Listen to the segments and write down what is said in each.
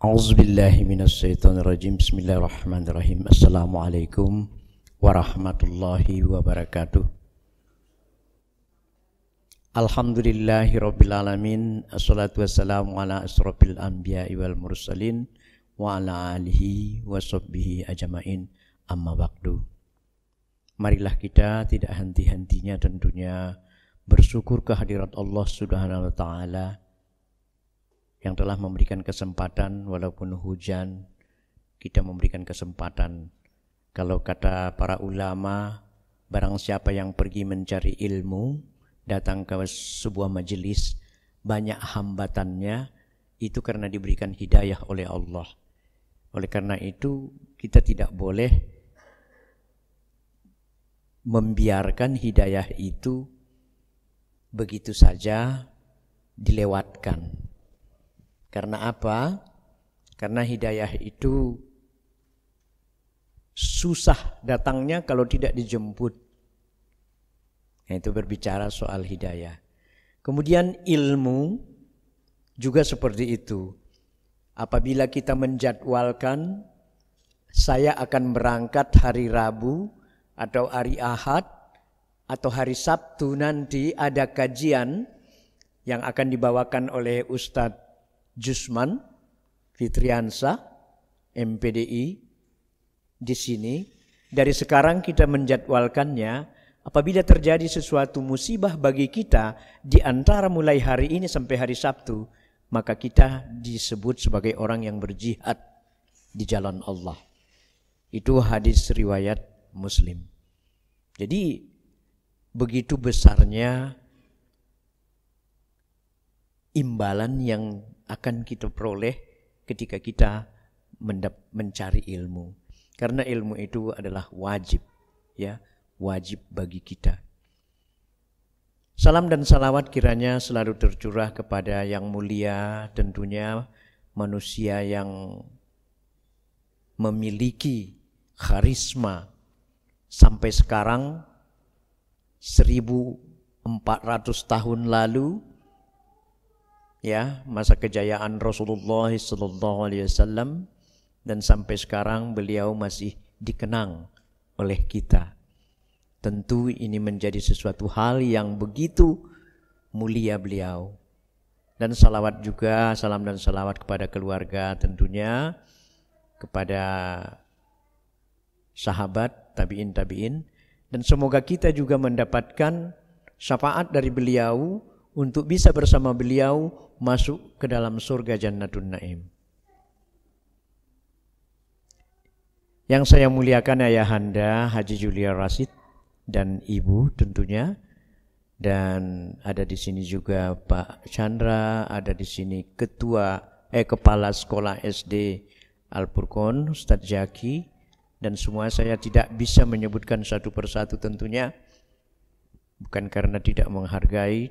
A'udzubillahi minasyaitonirrajim. Bismillahirrahmanirrahim. Assalamualaikum warahmatullahi wabarakatuh. Alhamdulillahirabbil alamin. Assalatu wassalamu ala asrofil anbiya'i wal mursalin wa ala alihi wa sahbihi ajmain. Amma ba'du. Marilah kita tidak henti-hentinya tentunya bersyukur kehadirat Allah Subhanahu wa taala yang telah memberikan kesempatan, walaupun hujan, kita memberikan kesempatan. Kalau kata para ulama, barang siapa yang pergi mencari ilmu, datang ke sebuah majelis, banyak hambatannya, itu karena diberikan hidayah oleh Allah. Oleh karena itu, kita tidak boleh membiarkan hidayah itu begitu saja dilewatkan. Karena apa? Karena hidayah itu susah datangnya kalau tidak dijemput. Itu berbicara soal hidayah. Kemudian ilmu juga seperti itu. Apabila kita menjadwalkan, saya akan berangkat hari Rabu atau hari Ahad atau hari Sabtu nanti ada kajian yang akan dibawakan oleh Ustadz Jusman Fitriansa MPDI di sini. Dari sekarang kita menjadwalkannya. Apabila terjadi sesuatu musibah bagi kita di antara mulai hari ini sampai hari Sabtu, maka kita disebut sebagai orang yang berjihad di jalan Allah. Itu hadis riwayat Muslim. Jadi begitu besarnya imbalan yang akan kita peroleh ketika kita mencari ilmu. Karena ilmu itu adalah wajib, ya, wajib bagi kita. Salam dan salawat kiranya selalu tercurah kepada yang mulia, tentunya manusia yang memiliki karisma sampai sekarang 1400 tahun lalu, ya, masa kejayaan Rasulullah SAW, dan sampai sekarang beliau masih dikenang oleh kita. Tentu ini menjadi sesuatu hal yang begitu mulia beliau. Dan salawat juga, salam dan salawat kepada keluarga tentunya, kepada sahabat, tabi'in, dan semoga kita juga mendapatkan syafaat dari beliau untuk bisa bersama beliau masuk ke dalam surga Jannatun Naim. Yang saya muliakan ayahanda Haji Julia Rasid dan ibu tentunya, dan ada di sini juga Pak Chandra, ada di sini kepala sekolah SD Al Furqon Ustadz Jaki, dan semua saya tidak bisa menyebutkan satu persatu tentunya, bukan karena tidak menghargai.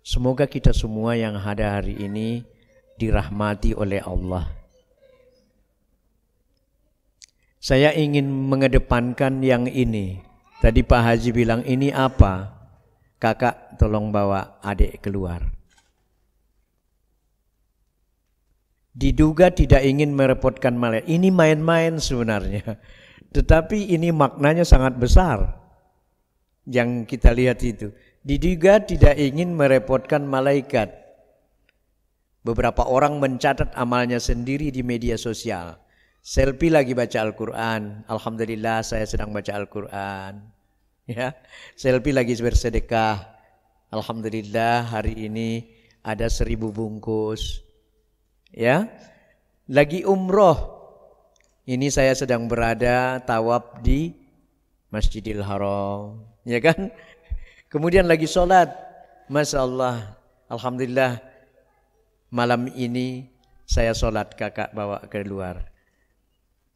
Semoga kita semua yang ada hari ini dirahmati oleh Allah. Saya ingin mengedepankan yang ini. Tadi Pak Haji bilang, ini apa? Kakak tolong bawa adik keluar. Diduga tidak ingin merepotkan malaikat. Ini main-main sebenarnya. Tetapi ini maknanya sangat besar. Yang kita lihat itu. Diduga tidak ingin merepotkan malaikat. Beberapa orang mencatat amalnya sendiri di media sosial. Selfie lagi baca Al-Quran. Alhamdulillah saya sedang baca Al-Quran. Ya, selfie lagi bersedekah. Alhamdulillah hari ini ada 1000 bungkus. Ya, lagi umroh. Ini saya sedang berada tawaf di Masjidil Haram. Ya kan? Kemudian lagi sholat, Masya Allah, Alhamdulillah malam ini saya sholat, kakak bawa keluar.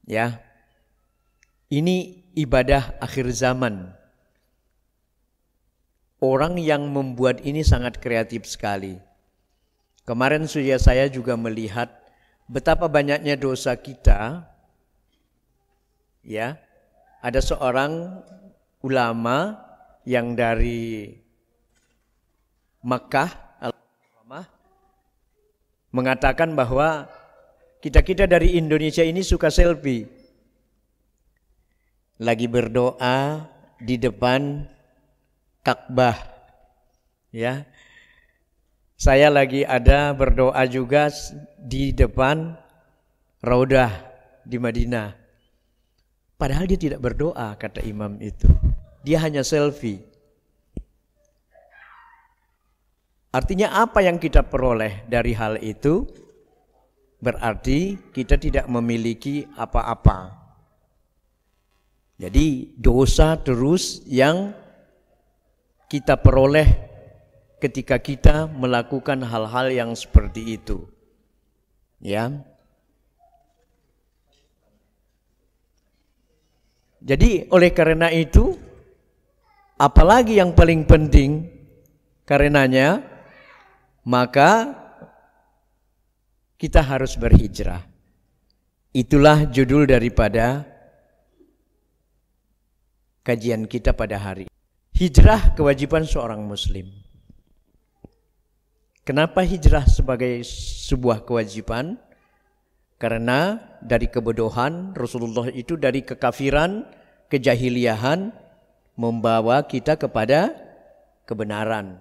Ya, ini ibadah akhir zaman. Orang yang membuat ini sangat kreatif sekali. Kemarin saya juga melihat betapa banyaknya dosa kita. Ya, ada seorang ulama yang dari Makkah mengatakan bahwa Kita dari Indonesia ini suka selfie. Lagi berdoa di depan Ka'bah. Ya. Saya lagi ada berdoa juga di depan Raudah di Madinah. Padahal dia tidak berdoa, kata imam itu. Dia hanya selfie. Artinya apa yang kita peroleh dari hal itu? Berarti kita tidak memiliki apa-apa. Jadi dosa terus yang kita peroleh ketika kita melakukan hal-hal yang seperti itu. Ya. Jadi oleh karena itu, apalagi yang paling penting karenanya, maka kita harus berhijrah. Itulah judul daripada kajian kita pada hari ini. Hijrah kewajiban seorang muslim. Kenapa hijrah sebagai sebuah kewajiban? Karena dari kebodohan Rasulullah itu, dari kekafiran, kejahiliahan, membawa kita kepada kebenaran.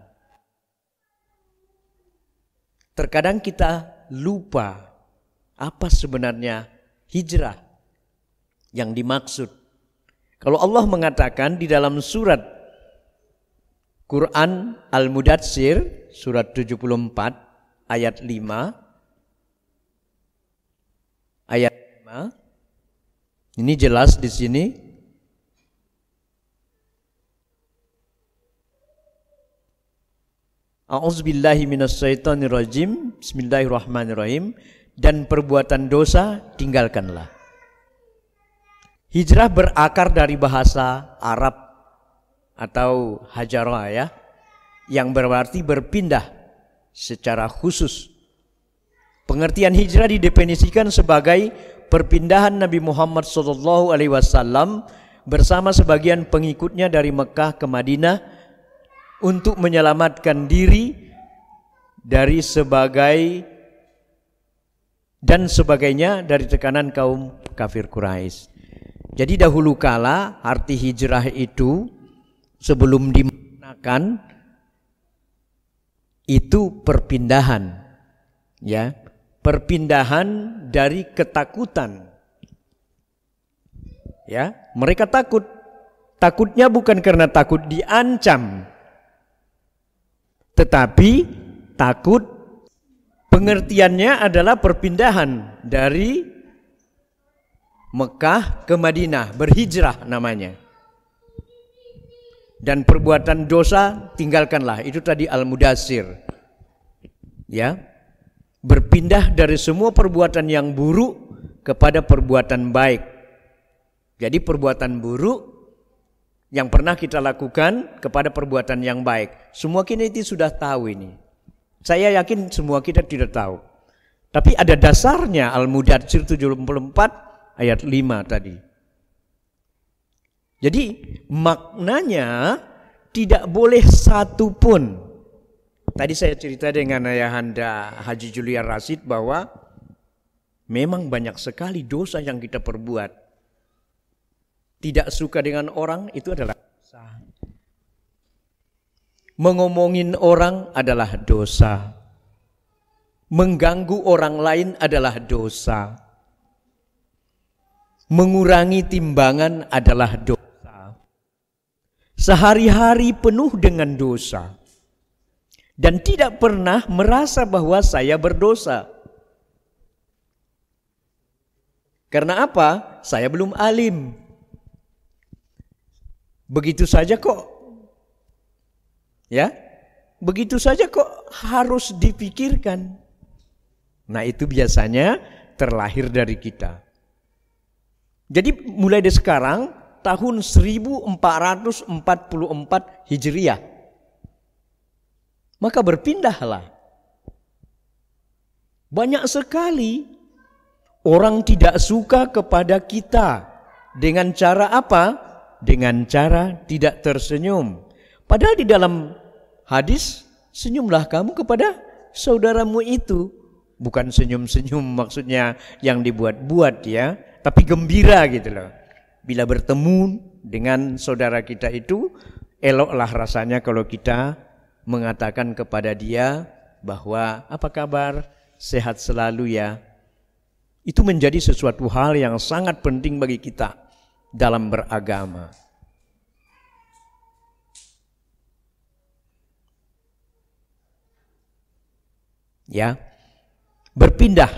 Terkadang kita lupa apa sebenarnya hijrah yang dimaksud. Kalau Allah mengatakan di dalam surat Quran Al-Mudatsir, surat 74 ayat 5, ayat 5. Ini jelas di sini. A'udzubillahi minasyaitonirrajim. Bismillahirrahmanirrahim. Dan perbuatan dosa tinggalkanlah. Hijrah berakar dari bahasa Arab atau hajara, ya, yang berarti berpindah secara khusus. Pengertian hijrah didefinisikan sebagai perpindahan Nabi Muhammad SAW bersama sebagian pengikutnya dari Mekah ke Madinah untuk menyelamatkan diri dari sebagainya dari tekanan kaum kafir Quraisy. Jadi dahulu kala arti hijrah itu sebelum dimaknakan itu perpindahan, ya. Perpindahan dari ketakutan. Ya, mereka takut. Takutnya bukan karena takut diancam, tetapi takut pengertiannya adalah perpindahan dari Mekah ke Madinah, berhijrah namanya. Dan perbuatan dosa tinggalkanlah. Itu tadi Al-Mudatsir. Ya. Berpindah dari semua perbuatan yang buruk kepada perbuatan baik. Jadi perbuatan buruk yang pernah kita lakukan kepada perbuatan yang baik. Semua kita itu sudah tahu ini. Saya yakin semua kita tidak tahu. Tapi ada dasarnya Al-Mudatsir 74 ayat 5 tadi. Jadi maknanya tidak boleh satu pun. Tadi saya cerita dengan Ayahanda Haji Julian Rashid bahwa memang banyak sekali dosa yang kita perbuat. Tidak suka dengan orang itu adalah dosa. Mengomongin orang adalah dosa. Mengganggu orang lain adalah dosa. Mengurangi timbangan adalah dosa. Sehari-hari penuh dengan dosa. Dan tidak pernah merasa bahwa saya berdosa. Karena apa? Saya belum alim. Begitu saja kok. Ya? Begitu saja kok harus dipikirkan. Nah, itu biasanya terlahir dari kita. Jadi mulai dari sekarang tahun 1444 Hijriah. Maka berpindahlah. Banyak sekali orang tidak suka kepada kita. Dengan cara apa? Dengan cara tidak tersenyum. Padahal di dalam hadis, senyumlah kamu kepada saudaramu itu. Bukan senyum-senyum maksudnya yang dibuat-buat ya, tapi gembira gitu loh. Bila bertemu dengan saudara kita itu, eloklah rasanya kalau kita mengatakan kepada dia bahwa apa kabar, sehat selalu ya. Itu menjadi sesuatu hal yang sangat penting bagi kita dalam beragama. Ya, berpindah.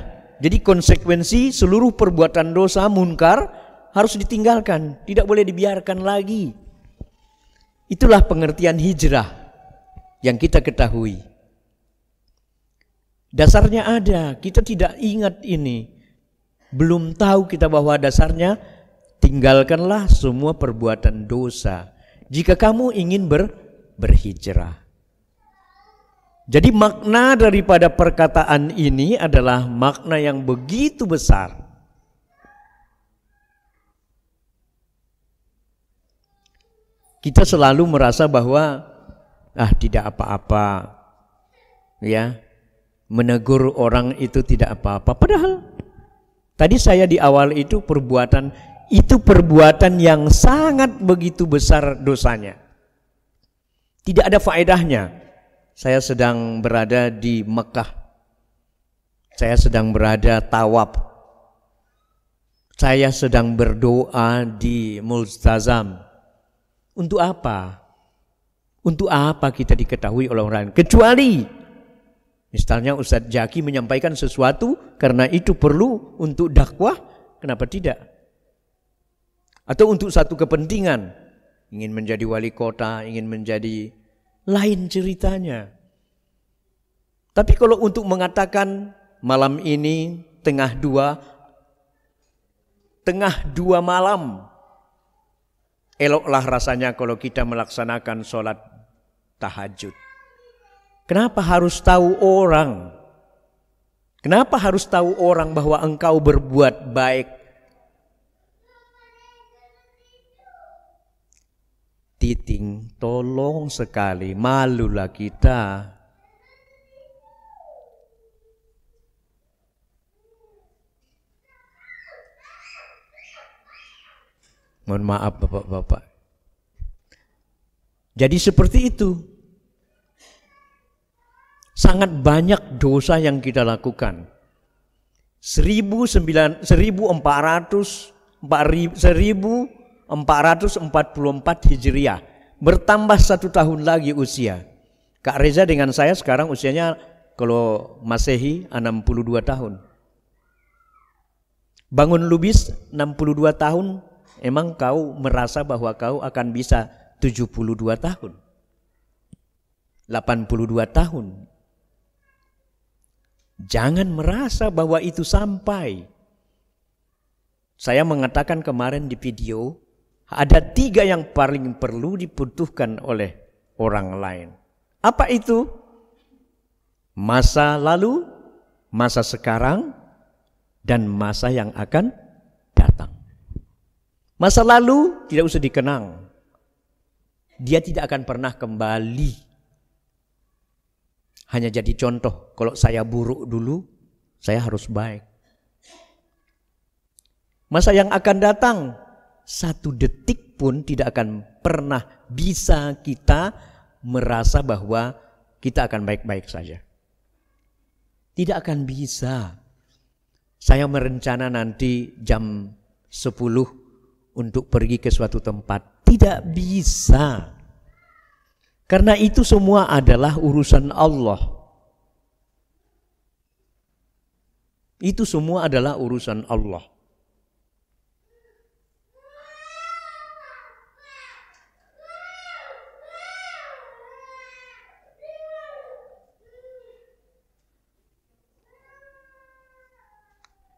Jadi konsekuensi seluruh perbuatan dosa munkar harus ditinggalkan, tidak boleh dibiarkan lagi. Itulah pengertian hijrah yang kita ketahui. Dasarnya ada, kita tidak ingat ini. Belum tahu kita bahwa dasarnya tinggalkanlah semua perbuatan dosa jika kamu ingin berhijrah. Jadi makna daripada perkataan ini adalah makna yang begitu besar. Kita selalu merasa bahwa tidak apa-apa, ya, menegur orang itu tidak apa-apa. Padahal tadi saya di awal itu perbuatan yang sangat begitu besar dosanya. Tidak ada faedahnya. Saya sedang berada di Mekah. Saya sedang berada tawaf. Saya sedang berdoa di Multazam. Untuk apa? Untuk apa kita diketahui oleh orang lain? Kecuali misalnya Ustadz Jaki menyampaikan sesuatu karena itu perlu untuk dakwah, kenapa tidak? Atau untuk satu kepentingan, ingin menjadi wali kota, ingin menjadi, lain ceritanya. Tapi kalau untuk mengatakan malam ini tengah dua malam, eloklah rasanya kalau kita melaksanakan sholat tahajud. Kenapa harus tahu orang? Kenapa harus tahu orang bahwa engkau berbuat baik? Titing, tolong sekali, malulah kita. Mohon maaf bapak-bapak. Jadi seperti itu. Sangat banyak dosa yang kita lakukan. 1444 Hijriah. Bertambah 1 tahun lagi usia. Kak Reza dengan saya sekarang usianya kalau Masehi 62 tahun. Bangun Lubis 62 tahun. Emang kau merasa bahwa kau akan bisa 72 tahun? 82 tahun. Jangan merasa bahwa itu sampai. Saya mengatakan kemarin di video, ada 3 yang paling perlu dibutuhkan oleh orang lain. Apa itu? Masa lalu, masa sekarang, dan masa yang akan datang. Masa lalu tidak usah dikenang. Dia tidak akan pernah kembali. Hanya jadi contoh, kalau saya buruk dulu, saya harus baik. Masa yang akan datang, 1 detik pun tidak akan pernah bisa kita merasa bahwa kita akan baik-baik saja. Tidak akan bisa. Saya merencana nanti jam 10 untuk pergi ke suatu tempat. Tidak bisa. Karena itu semua adalah urusan Allah. Itu semua adalah urusan Allah.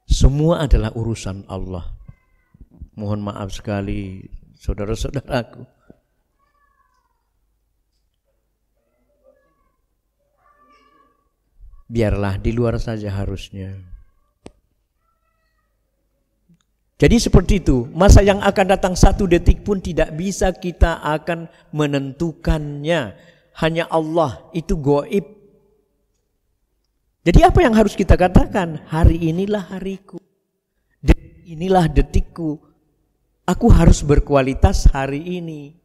Semua adalah urusan Allah. Mohon maaf sekali saudara-saudaraku. Biarlah di luar saja harusnya. Jadi seperti itu, masa yang akan datang 1 detik pun tidak bisa kita akan menentukannya. Hanya Allah, itu gaib. Jadi apa yang harus kita katakan? Hari inilah hariku. Detik inilah detikku. Aku harus berkualitas hari ini.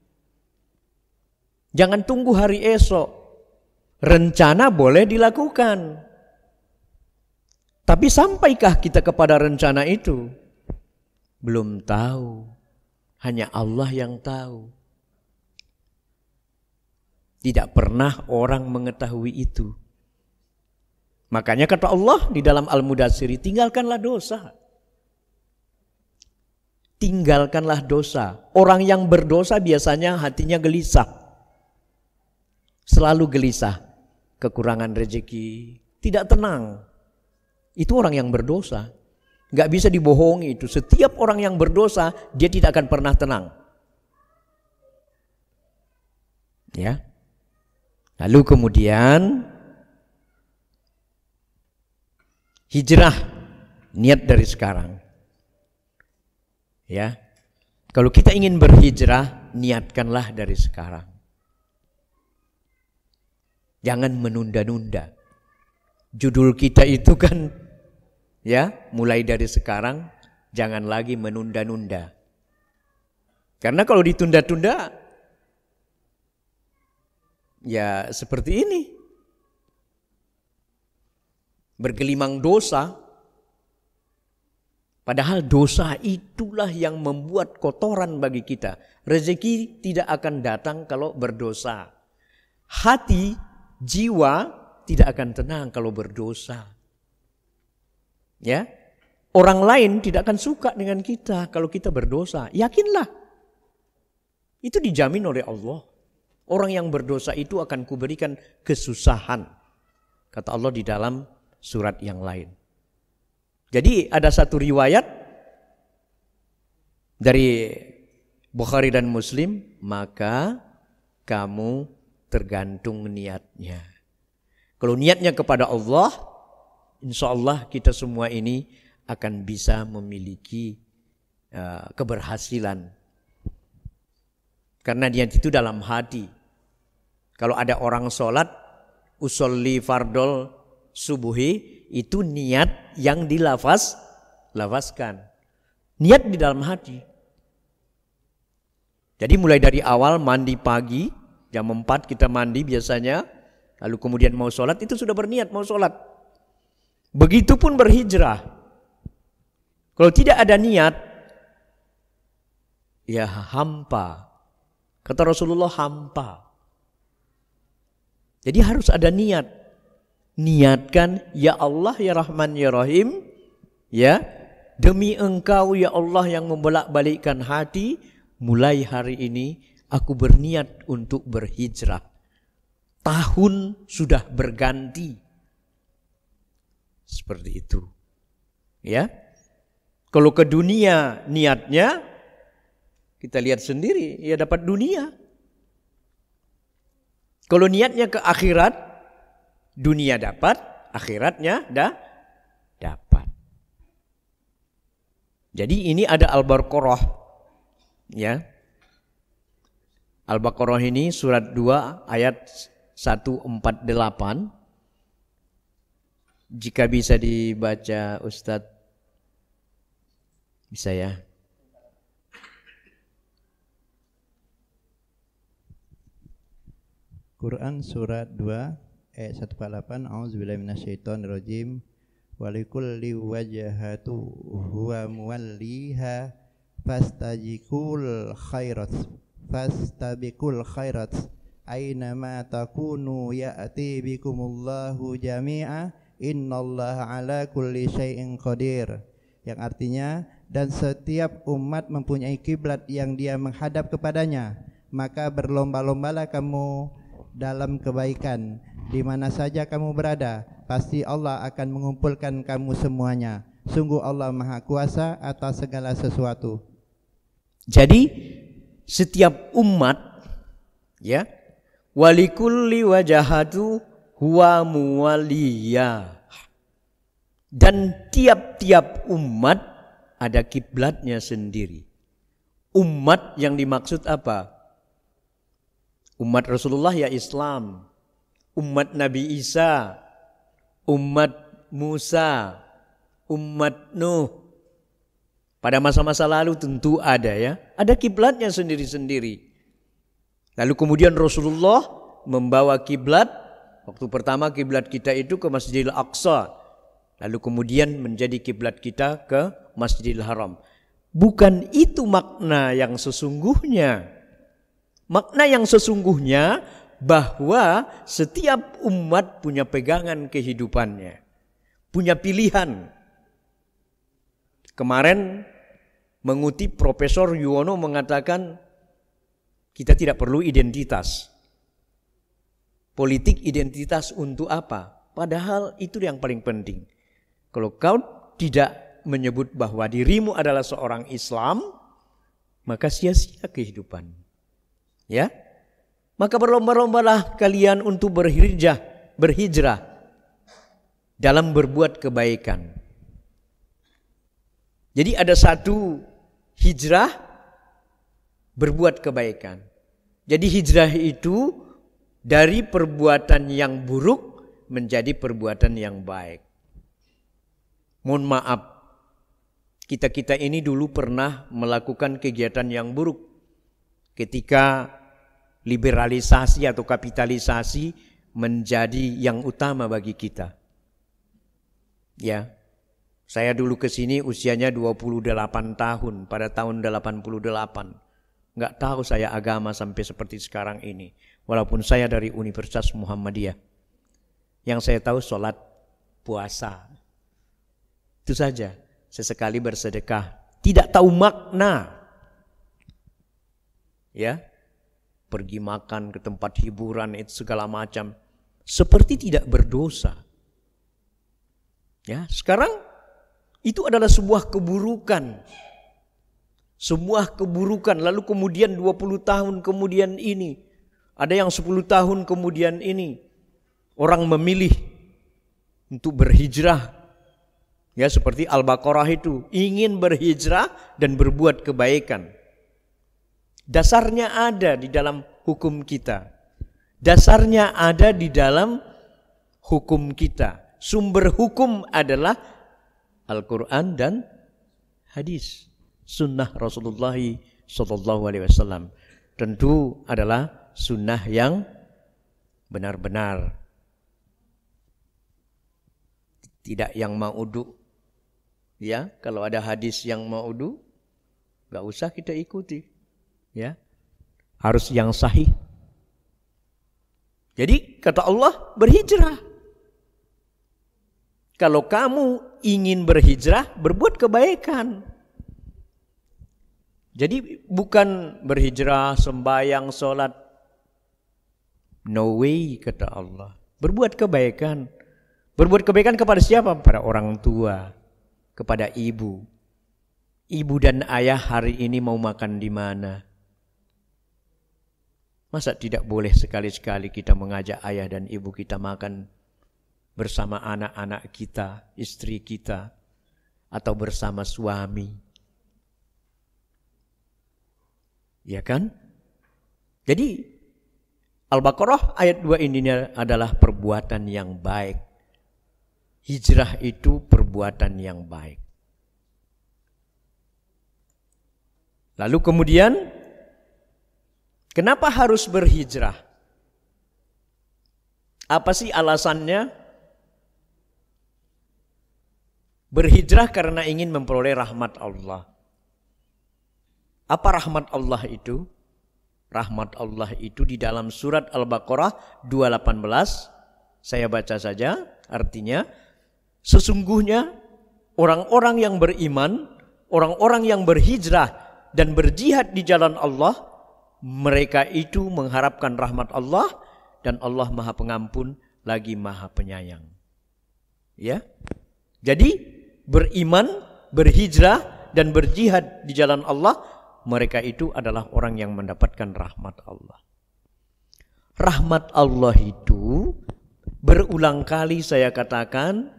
Jangan tunggu hari esok. Rencana boleh dilakukan. Tapi sampaikah kita kepada rencana itu? Belum tahu. Hanya Allah yang tahu. Tidak pernah orang mengetahui itu. Makanya kata Allah di dalam Al-Mudatsir, tinggalkanlah dosa. Tinggalkanlah dosa. Orang yang berdosa biasanya hatinya gelisah. Selalu gelisah. Kekurangan rezeki. Tidak tenang. Itu orang yang berdosa. Gak bisa dibohongi itu. Setiap orang yang berdosa, dia tidak akan pernah tenang. Ya. Lalu kemudian hijrah, niat dari sekarang. Ya. Kalau kita ingin berhijrah, niatkanlah dari sekarang. Jangan menunda-nunda. Judul kita itu kan ya, mulai dari sekarang jangan lagi menunda-nunda. Karena kalau ditunda-tunda ya seperti ini. Bergelimang dosa. Padahal dosa itulah yang membuat kotoran bagi kita. Rezeki tidak akan datang kalau berdosa. Hati, jiwa tidak akan tenang kalau berdosa. Ya, orang lain tidak akan suka dengan kita kalau kita berdosa. Yakinlah, itu dijamin oleh Allah. Orang yang berdosa itu akan kuberikan kesusahan. Kata Allah di dalam surat yang lain. Jadi ada satu riwayat dari Bukhari dan Muslim, maka kamu tergantung niatnya. Kalau niatnya kepada Allah, insya Allah kita semua ini akan bisa memiliki keberhasilan. Karena niat itu dalam hati. Kalau ada orang sholat, usolli fardol subuhi, itu niat yang dilafazkan. Niat di dalam hati. Jadi mulai dari awal mandi pagi, jam 4 kita mandi biasanya, lalu kemudian mau sholat, itu sudah berniat mau sholat. Begitupun berhijrah. Kalau tidak ada niat, ya hampa. Kata Rasulullah, hampa. Jadi harus ada niat. Niatkan, ya Allah, ya Rahman, ya Rahim, ya, demi Engkau ya Allah yang membolak-balikkan hati, mulai hari ini aku berniat untuk berhijrah. Tahun sudah berganti. Seperti itu. Ya. Kalau ke dunia niatnya, kita lihat sendiri, ya dapat dunia. Kalau niatnya ke akhirat, dunia dapat, akhiratnya dapat. Jadi ini ada Al-Baqarah. Ya. Al-Baqarah ini surat 2 ayat 148. Jika bisa dibaca Ustadz, bisa ya. Quran surat 2 ayat 148. A'udzubillahi minasyaitonirrajim. Walikulli wajhatu huwa muwalliha fastabiqul khairat aina ma takunu ya'ti bikumullahu jami'a innallaha ala kulli syai'in qadir. Yang artinya, dan setiap umat mempunyai kiblat yang dia menghadap kepadanya, maka berlomba-lombalah kamu dalam kebaikan. Di mana saja kamu berada, pasti Allah akan mengumpulkan kamu semuanya. Sungguh Allah Maha Kuasa atas segala sesuatu. Jadi setiap umat, ya, walikulli wajahatu huwa muwaliyah. Dan tiap-tiap umat ada kiblatnya sendiri. Umat yang dimaksud apa? Umat Rasulullah ya Islam. Umat Nabi Isa, umat Musa, umat Nuh. Pada masa-masa lalu tentu ada ya. Ada kiblatnya sendiri-sendiri. Lalu kemudian Rasulullah membawa kiblat. Waktu pertama kiblat kita itu ke Masjidil Aqsa. Lalu kemudian menjadi kiblat kita ke Masjidil Haram. Bukan itu makna yang sesungguhnya. Makna yang sesungguhnya bahwa setiap umat punya pegangan kehidupannya. Punya pilihan. Kemarin mengutip Profesor Yuwono mengatakan kita tidak perlu identitas. Politik identitas untuk apa? Padahal itu yang paling penting. Kalau kau tidak menyebut bahwa dirimu adalah seorang Islam, maka sia-sia kehidupan. Ya? Maka berlomba-lombalah kalian untuk berhijrah dalam berbuat kebaikan. Jadi ada satu hijrah berbuat kebaikan. Jadi hijrah itu dari perbuatan yang buruk menjadi perbuatan yang baik. Mohon maaf, kita ini dulu pernah melakukan kegiatan yang buruk ketika liberalisasi atau kapitalisasi menjadi yang utama bagi kita. Ya, saya dulu ke sini usianya 28 tahun pada tahun 88. Enggak tahu saya agama sampai seperti sekarang ini. Walaupun saya dari Universitas Muhammadiyah. Yang saya tahu sholat, puasa. Itu saja. Sesekali bersedekah. Tidak tahu makna. Ya, pergi makan ke tempat hiburan itu segala macam. Seperti tidak berdosa. Ya, sekarang itu adalah sebuah keburukan. Sebuah keburukan. Lalu kemudian 20 tahun kemudian ini. Ada yang 10 tahun kemudian ini. Orang memilih untuk berhijrah. Ya, seperti Al-Baqarah itu. Ingin berhijrah dan berbuat kebaikan. Dasarnya ada di dalam hukum kita. Dasarnya ada di dalam hukum kita. Sumber hukum adalah Al-Quran dan hadis. Sunnah Rasulullah SAW. Tentu adalah sunnah yang benar-benar. Tidak yang maudu. Ya, kalau ada hadis yang maudu, gak usah kita ikuti. Ya, harus yang sahih. Jadi kata Allah, berhijrah. Kalau kamu ingin berhijrah, berbuat kebaikan. Jadi bukan berhijrah, sembahyang, sholat. No way, kata Allah. Berbuat kebaikan. Berbuat kebaikan kepada siapa? Pada orang tua. Kepada ibu. Ibu dan ayah hari ini mau makan di mana? Masa tidak boleh sekali-sekali kita mengajak ayah dan ibu kita makan bersama anak-anak kita, istri kita, atau bersama suami? Ya kan? Jadi Al-Baqarah ayat 2 ini adalah perbuatan yang baik. Hijrah itu perbuatan yang baik. Lalu kemudian, kenapa harus berhijrah? Apa sih alasannya? Berhijrah karena ingin memperoleh rahmat Allah. Apa rahmat Allah itu? Rahmat Allah itu di dalam surat Al-Baqarah 2:18. Saya baca saja, artinya sesungguhnya orang-orang yang beriman, orang-orang yang berhijrah dan berjihad di jalan Allah, mereka itu mengharapkan rahmat Allah dan Allah Maha Pengampun lagi Maha Penyayang. Ya. Jadi beriman, berhijrah dan berjihad di jalan Allah, mereka itu adalah orang yang mendapatkan rahmat Allah. Rahmat Allah itu berulang kali saya katakan,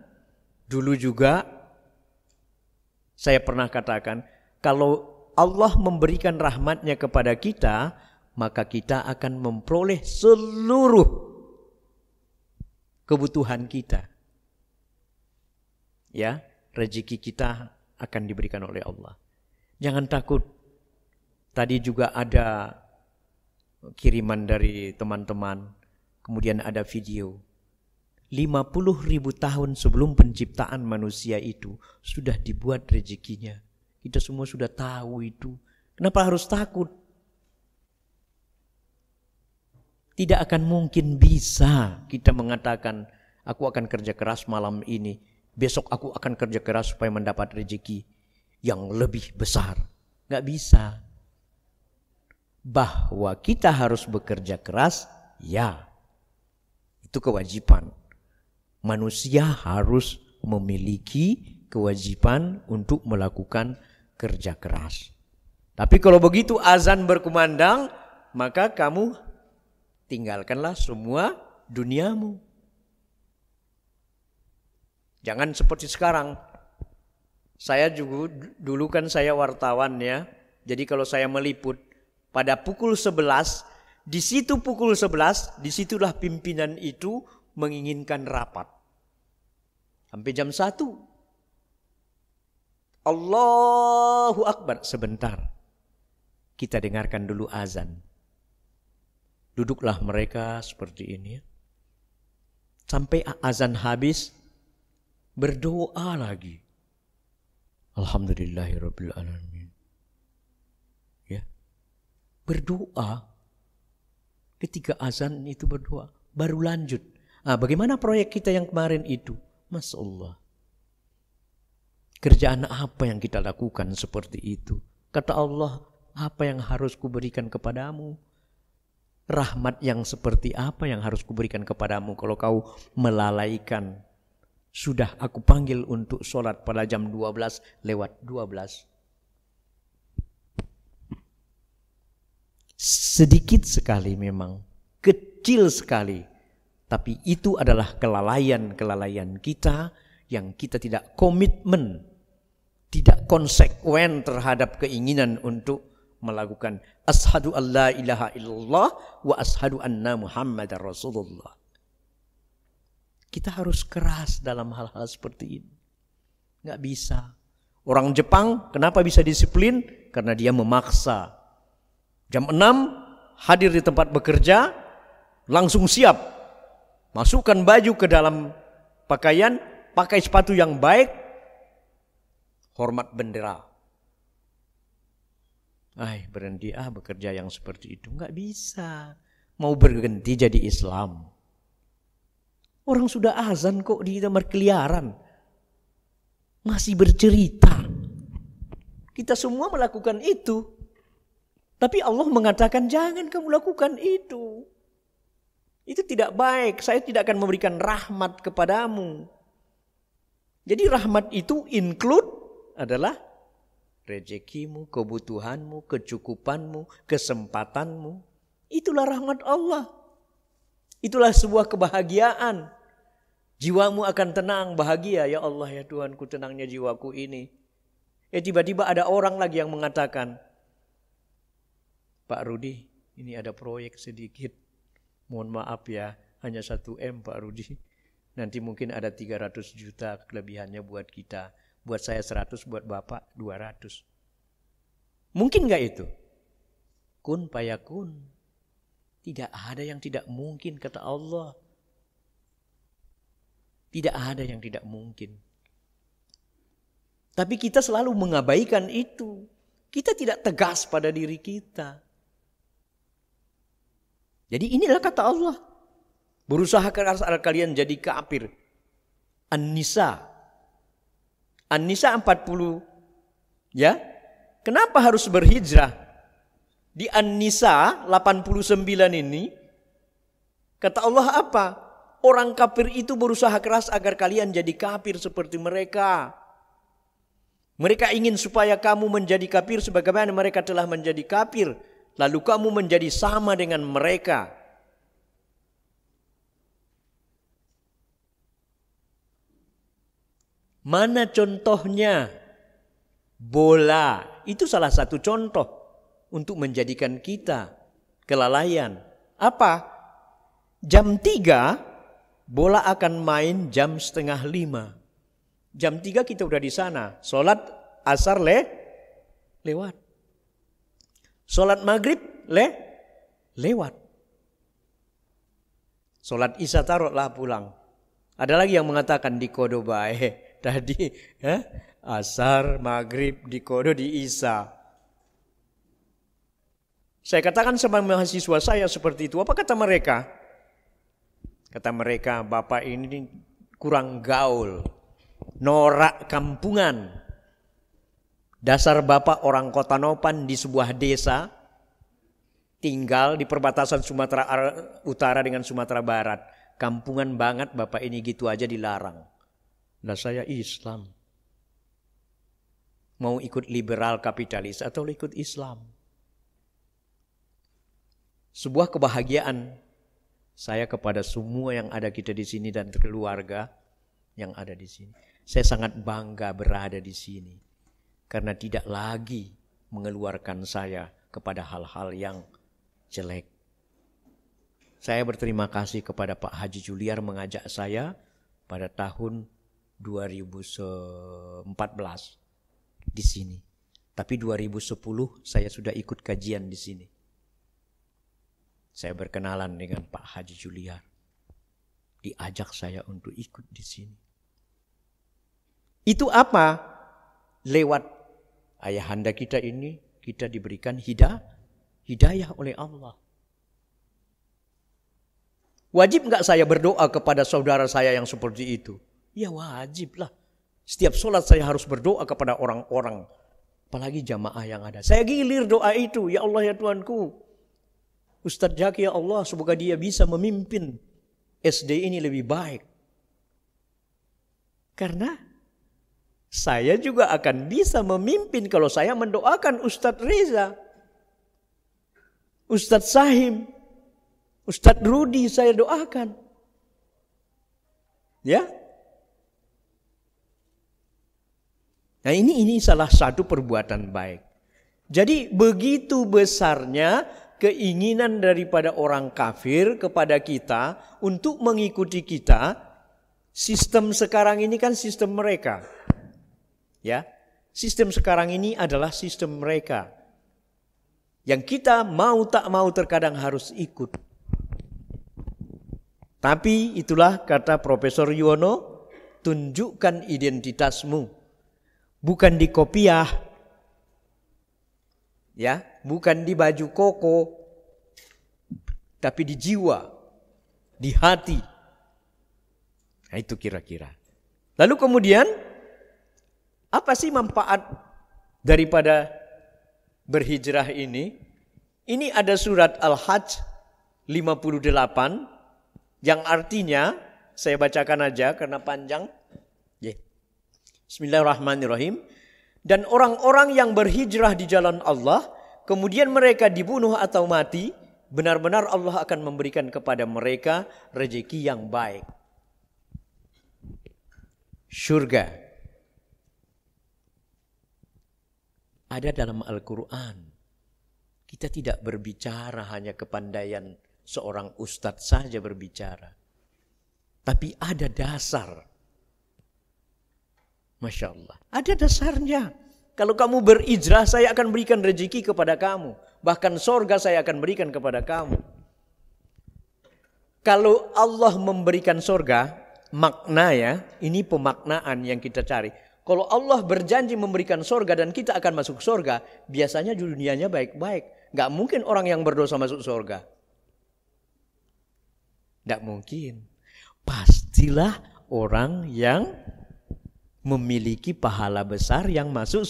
dulu juga saya pernah katakan, kalau Allah memberikan rahmatnya kepada kita, maka kita akan memperoleh seluruh kebutuhan kita. ya, rezeki kita akan diberikan oleh Allah. Jangan takut. Tadi juga ada kiriman dari teman-teman, kemudian ada video. 50.000 tahun sebelum penciptaan manusia itu sudah dibuat rezekinya. Kita semua sudah tahu itu. Kenapa harus takut? Tidak akan mungkin bisa kita mengatakan, aku akan kerja keras malam ini, besok aku akan kerja keras supaya mendapat rezeki yang lebih besar. Gak bisa. Bahwa kita harus bekerja keras, ya. Itu kewajiban. Manusia harus memiliki kewajiban untuk melakukan kerja keras. Tapi kalau begitu azan berkumandang, maka kamu tinggalkanlah semua duniamu. Jangan seperti sekarang. Saya juga dulu kan saya wartawan ya. Jadi kalau saya meliput pada pukul 11, di situ pukul 11, disitulah pimpinan itu menginginkan rapat. Sampai jam 1. Allahu Akbar. Sebentar. Kita dengarkan dulu azan. Duduklah mereka seperti ini. Sampai azan habis, berdoa lagi. Alhamdulillahirabbil alamin. Ya. Berdoa. Ketika azan itu berdoa, baru lanjut. Bagaimana proyek kita yang kemarin itu? Masya Allah. Kerjaan apa yang kita lakukan seperti itu? Kata Allah, apa yang harus kuberikan kepadamu? Rahmat yang seperti apa yang harus kuberikan kepadamu kalau kau melalaikan? Sudah aku panggil untuk sholat pada jam 12:12. Sedikit sekali memang, kecil sekali. Tapi itu adalah kelalaian kita yang kita tidak komitmen, tidak konsekuen terhadap keinginan untuk melakukan asyhadu alla ilaha illallah wa asyhadu anna muhammadar rasulullah. Kita harus keras dalam hal-hal seperti ini. Nggak bisa. Orang Jepang kenapa bisa disiplin? Karena dia memaksa. Jam 6 hadir di tempat bekerja, langsung siap. Masukkan baju ke dalam pakaian, pakai sepatu yang baik, hormat bendera. Berhenti bekerja yang seperti itu. Nggak bisa. Mau berhenti jadi Islam. Orang sudah azan kok dia berkeliaran. Masih bercerita. Kita semua melakukan itu. Tapi Allah mengatakan jangan kamu lakukan itu. Itu tidak baik. Saya tidak akan memberikan rahmat kepadamu. Jadi rahmat itu include adalah rezekimu, kebutuhanmu, kecukupanmu, kesempatanmu. Itulah rahmat Allah. Itulah sebuah kebahagiaan. Jiwamu akan tenang, bahagia. Ya Allah, ya Tuhanku, tenangnya jiwaku ini. Tiba-tiba ada orang lagi yang mengatakan, Pak Rudi, ini ada proyek sedikit. Mohon maaf ya, hanya 1M Pak Rudi. Nanti mungkin ada 300 juta kelebihannya buat kita. Buat saya 100, buat Bapak 200. Mungkin gak itu? Kun payakun. Tidak ada yang tidak mungkin kata Allah. Tidak ada yang tidak mungkin. Tapi kita selalu mengabaikan itu. Kita tidak tegas pada diri kita. Jadi inilah kata Allah. Berusaha keras agar kalian jadi kafir. An-Nisa. An-Nisa 40. Ya. Kenapa harus berhijrah? Di An-Nisa 89 ini. Kata Allah apa? Orang kafir itu berusaha keras agar kalian jadi kafir seperti mereka. Mereka ingin supaya kamu menjadi kafir sebagaimana mereka telah menjadi kafir. Lalu kamu menjadi sama dengan mereka. Mana contohnya? Bola. Itu salah satu contoh untuk menjadikan kita kelalaian. Apa? Jam 3 bola akan main jam 4:30. Jam 3 kita udah di sana. Sholat asar lewat. Sholat maghrib lewat. Sholat isya taruhlah pulang. Ada lagi yang mengatakan di kodo bae. Tadi asar, maghrib, di kodo, di isya. Saya katakan sama mahasiswa saya seperti itu. Apa kata mereka? Kata mereka, Bapak ini kurang gaul. Norak kampungan. Dasar Bapak orang Kota Nopan di sebuah desa. Tinggal di perbatasan Sumatera Utara dengan Sumatera Barat. Kampungan banget Bapak ini gitu aja dilarang. Nah saya Islam. Mau ikut liberal kapitalis atau ikut Islam? Sebuah kebahagiaan saya kepada semua yang ada kita di sini dan keluarga yang ada di sini. Saya sangat bangga berada di sini. Karena tidak lagi mengeluarkan saya kepada hal-hal yang jelek. Saya berterima kasih kepada Pak Haji Juliar mengajak saya pada tahun 2014 di sini. Tapi 2010 saya sudah ikut kajian di sini. Saya berkenalan dengan Pak Haji Juliar. Diajak saya untuk ikut di sini. Itu apa? Lewat ayahanda kita ini kita diberikan hidayah oleh Allah. Wajib enggak saya berdoa kepada saudara saya yang seperti itu? Ya wajib lah. Setiap sholat saya harus berdoa kepada orang-orang. Apalagi jamaah yang ada. Saya gilir doa itu. Ya Allah ya Tuhanku. Ustadz Jaki ya Allah. Semoga dia bisa memimpin SD ini lebih baik. Karena saya juga akan bisa memimpin kalau saya mendoakan Ustadz Reza. Ustadz Sahim. Ustadz Rudi saya doakan. Ya. Nah ini salah satu perbuatan baik. Jadi begitu besarnya keinginan daripada orang kafir kepada kita untuk mengikuti kita. Sistem sekarang ini kan sistem mereka. Ya. Sistem sekarang ini adalah sistem mereka. Yang kita mau tak mau terkadang harus ikut. Tapi itulah kata Profesor Yuwono, tunjukkan identitasmu. Bukan di kopiah. Ya, bukan di baju koko. Tapi di jiwa, di hati. Nah, itu kira-kira. Lalu kemudian, apa sih manfaat daripada berhijrah ini? Ini ada surat Al-Hajj 58. Yang artinya, saya bacakan aja karena panjang. Bismillahirrahmanirrahim. Dan orang-orang yang berhijrah di jalan Allah, kemudian mereka dibunuh atau mati, benar-benar Allah akan memberikan kepada mereka rezeki yang baik. Surga. Ada dalam Al-Quran. Kita tidak berbicara hanya kepandaian seorang ustadz saja berbicara. Tapi ada dasar. Masya Allah. Ada dasarnya. Kalau kamu berhijrah, saya akan berikan rezeki kepada kamu. Bahkan sorga saya akan berikan kepada kamu. Kalau Allah memberikan sorga, makna ya, ini pemaknaan yang kita cari. Kalau Allah berjanji memberikan sorga dan kita akan masuk sorga, biasanya dunianya baik-baik. Gak mungkin orang yang berdosa masuk sorga. Tidak mungkin. Pastilah orang yang memiliki pahala besar yang masuk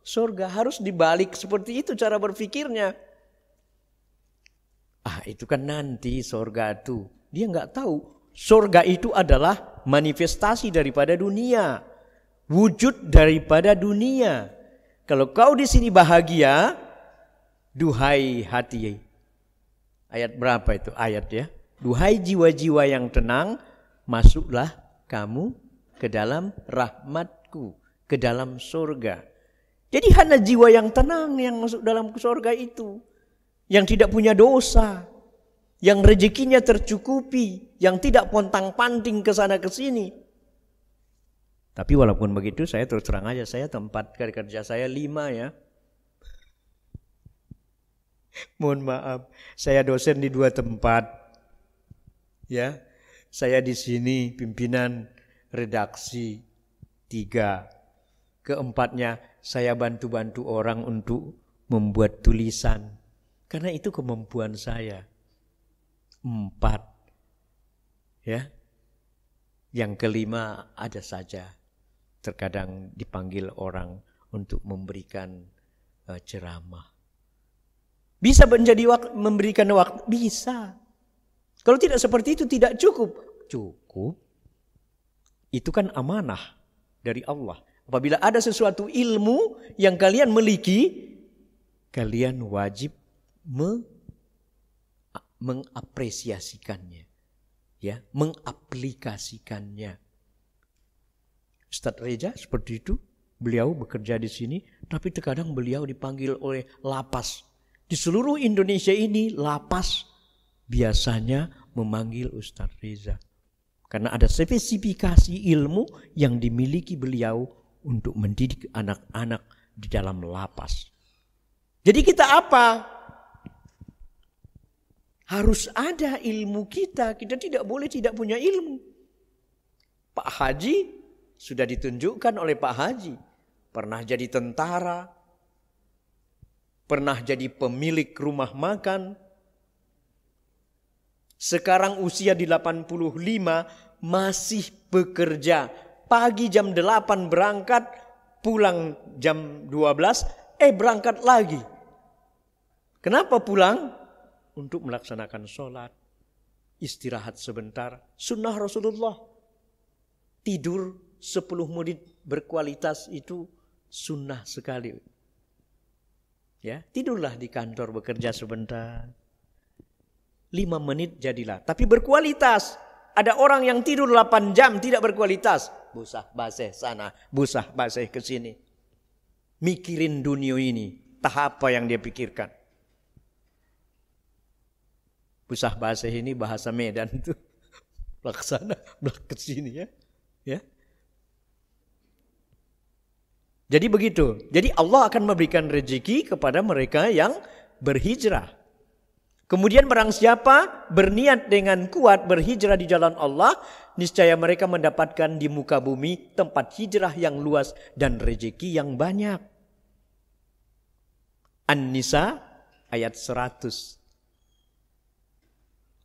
surga. Harus dibalik seperti itu cara berpikirnya. Itu kan nanti surga itu. Dia nggak tahu. Surga itu adalah manifestasi daripada dunia. Wujud daripada dunia. Kalau kau di sini bahagia, duhai hati. Ayat berapa itu? Ayat ya. Duhai jiwa-jiwa yang tenang, masuklah kamu ke dalam rahmatku, ke dalam surga. Jadi hanya jiwa yang tenang yang masuk dalam surga itu. Yang tidak punya dosa, yang rezekinya tercukupi, yang tidak pontang-panting ke sana ke sini. Tapi walaupun begitu saya terus terang aja, saya tempat kerja saya 5 ya. Mohon maaf, saya dosen di 2 tempat. Ya. Saya di sini pimpinan redaksi 3. Keempatnya saya bantu-bantu orang untuk membuat tulisan. Karena itu kemampuan saya. 4. Ya. Yang kelima ada saja. Terkadang dipanggil orang untuk memberikan ceramah. Bisa memberikan waktu? Bisa. Kalau tidak seperti itu tidak cukup. Cukup. Itu kan amanah dari Allah. Apabila ada sesuatu ilmu yang kalian miliki, kalian wajib mengapresiasikannya. Ya, mengaplikasikannya. Ustadz Reza seperti itu, beliau bekerja di sini, tapi terkadang beliau dipanggil oleh lapas. Di seluruh Indonesia ini lapas biasanya memanggil Ustadz Reza. Karena ada spesifikasi ilmu yang dimiliki beliau untuk mendidik anak-anak di dalam lapas. Jadi kita apa? Harus ada ilmu kita. Kita tidak boleh tidak punya ilmu. Pak Haji sudah ditunjukkan oleh Pak Haji. Pernah jadi tentara. Pernah jadi pemilik rumah makan. Sekarang usia di 85 masih bekerja. Pagi jam 8 berangkat, pulang jam 12, berangkat lagi. Kenapa pulang? Untuk melaksanakan sholat, istirahat sebentar. Sunnah Rasulullah. Tidur 10 menit berkualitas itu sunnah sekali. Ya, tidurlah di kantor bekerja sebentar. 5 menit jadilah. Tapi berkualitas. Ada orang yang tidur 8 jam tidak berkualitas. Busah baseh sana, busah baseh ke sini. Mikirin dunia ini. Tahap apa yang dia pikirkan? Busah baseh ini bahasa Medan tuh. Laksana, belak ke sini ya. Ya. Jadi begitu. Jadi Allah akan memberikan rezeki kepada mereka yang berhijrah. Kemudian barang siapa berniat dengan kuat berhijrah di jalan Allah, niscaya mereka mendapatkan di muka bumi tempat hijrah yang luas dan rezeki yang banyak. An-Nisa ayat 100.